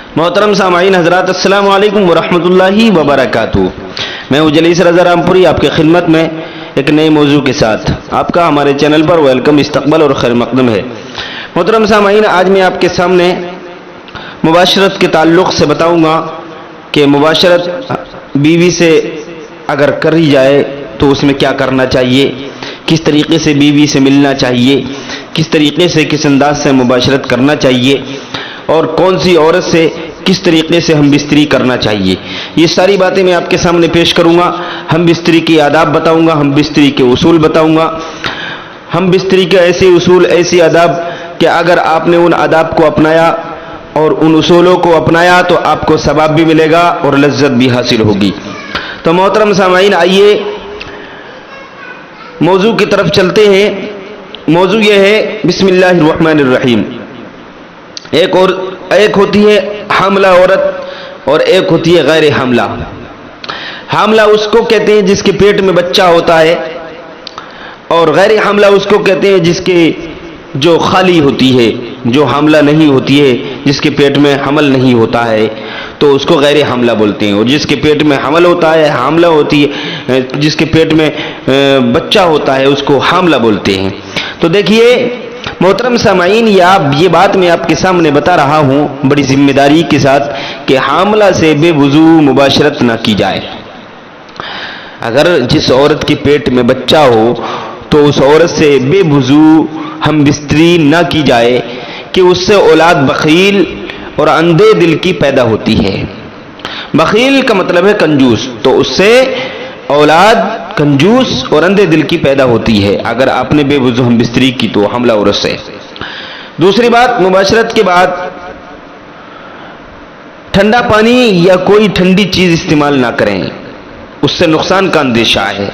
मोहतरम सामाईन हजरात, अस्सलाम वालेकुम वरहमतुल्लाहि वबरकातुहू। मैं उजलीस रज़ा रामपुरी आपके खिदमत में एक नए मौजू के साथ आपका हमारे चैनल पर वेलकम, इस्तकबाल और खैर मकदम है। मोहतरम सामाईन, आज मैं आपके सामने मुबाशरत के ताल्लुक़ से बताऊंगा कि मुबाशरत बीवी से अगर करी जाए तो उसमें क्या करना चाहिए, किस तरीके से बीवी से मिलना चाहिए, किस तरीके से किस अंदाज से मुबाशरत करना चाहिए और कौन सी औरत से किस तरीके से हम बिस्तरी करना चाहिए। ये सारी बातें मैं आपके सामने पेश करूंगा। हम बिस्तरी के आदाब बताऊंगा, हम बिस्तरी के उसूल बताऊंगा, हम बिस्तरी के ऐसे उसूल ऐसे आदाब कि अगर आपने उन आदाब को अपनाया और उन उसूलों को अपनाया तो आपको सवाब भी मिलेगा और लज्जत भी हासिल होगी। तो मोहतरम सामाईन, आइए मौजू की तरफ चलते हैं। मौजू ये है, बिस्मिल्लाहिर्रहमानिर्रहीम। एक होती है हामला औरत और एक होती है गैर हामला। हामला उसको कहते हैं जिसके पेट में बच्चा होता है, और गैर हामला उसको कहते हैं जिसके जो खाली होती है, जो हामला नहीं होती है, जिसके पेट में हमल नहीं होता है, तो उसको गैर हामला बोलते हैं। और जिसके पेट में हमल होता है, हामला होती है, जिसके पेट में बच्चा होता है, उसको हामला बोलते हैं। तो देखिए मोहतरम सामाईन, ये बात मैं आपके सामने बता रहा हूँ बड़ी जिम्मेदारी के साथ कि हामला से बेवुजू मुबाशरत ना की जाए। अगर जिस औरत के पेट में बच्चा हो तो उस औरत से बेवुजू हम बिस्तरी ना की जाए कि उससे औलाद बखील और अंधे दिल की पैदा होती है। बखील का मतलब है कंजूस, तो उससे औलाद कंजूस और अंधे दिल की पैदा होती है अगर आपने बेवजू हम बिस्तरी की तो हमला औरत से। दूसरी बात, मुबाशरत के बाद ठंडा पानी या कोई ठंडी चीज इस्तेमाल ना करें, उससे नुकसान का अंदेशा है।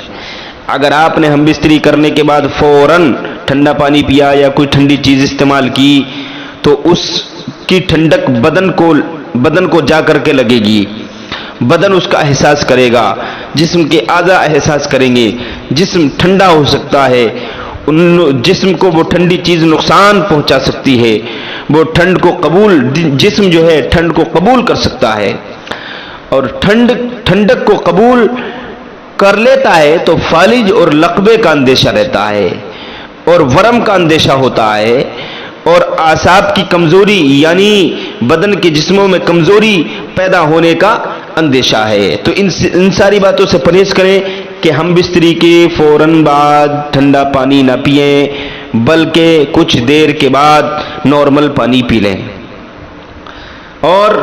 अगर आपने हम बिस्तरी करने के बाद फौरन ठंडा पानी पिया या कोई ठंडी चीज इस्तेमाल की तो उसकी ठंडक बदन को जा करके लगेगी, बदन उसका एहसास करेगा, जिस्म के आज़ा एहसास करेंगे, जिस्म ठंडा हो सकता है, उन जिस्म को वो ठंडी चीज़ नुकसान पहुंचा सकती है, वो ठंड को कबूल, जिस्म जो है ठंड को कबूल कर सकता है और ठंडक को कबूल कर लेता है तो फालिज और लकबे का अंदेशा रहता है और वरम का अंदेशा होता है और आसाब की कमजोरी यानी बदन के जिस्मों में कमजोरी पैदा होने का अंदेशा है। तो इन सारी बातों से परहेज करें कि हम बिस्तरी के फौरन बाद ठंडा पानी ना पिए, बल्कि कुछ देर के बाद नॉर्मल पानी पी लें। और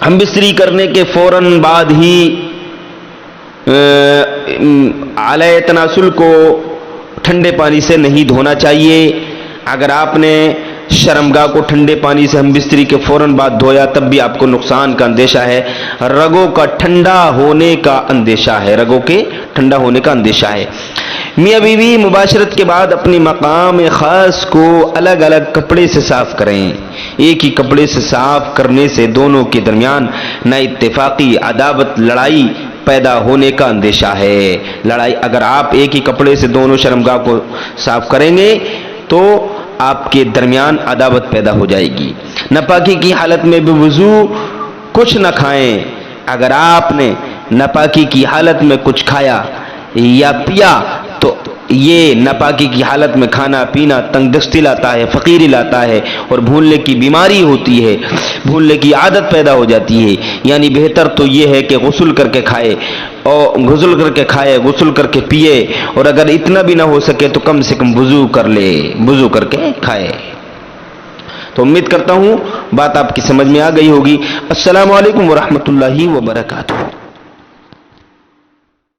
हम बिस्तरी करने के फौरन बाद ही आले तनासुल को ठंडे पानी से नहीं धोना चाहिए। अगर आपने शर्मगाह को ठंडे पानी से हम बिस्तरी के फौरन बाद धोया तब भी आपको नुकसान का अंदेशा है, रगों का ठंडा होने का अंदेशा है, रगों के ठंडा होने का अंदेशा है। मियाँ बीवी मुबाशरत के बाद अपनी मकाम खास को अलग अलग कपड़े से साफ करें। एक ही कपड़े से साफ करने से दोनों के दरमियान ना इत्तेफाकी, अदावत, लड़ाई पैदा होने का अंदेशा है। लड़ाई, अगर आप एक ही कपड़े से दोनों शर्मगाह को साफ करेंगे तो आपके दरमियान अदावत पैदा हो जाएगी। नापाकी की हालत में बेवजू कुछ न खाएं। अगर आपने नापाकी की हालत में कुछ खाया या पिया तो ये नापाकी की हालत में खाना पीना तंगदस्ती लाता है, फकीरी लाता है और भूलने की बीमारी होती है, भूलने की आदत पैदा हो जाती है। यानी बेहतर तो ये है कि गुस्ल करके खाए और गुस्ल करके खाए, गुस्ल करके पिए, और अगर इतना भी ना हो सके तो कम से कम वुजू कर ले, वुजू करके खाए। तो उम्मीद करता हूँ बात आपकी समझ में आ गई होगी। अस्सलामु अलैकुम वरहमतुल्लाहि वबरकातुहू।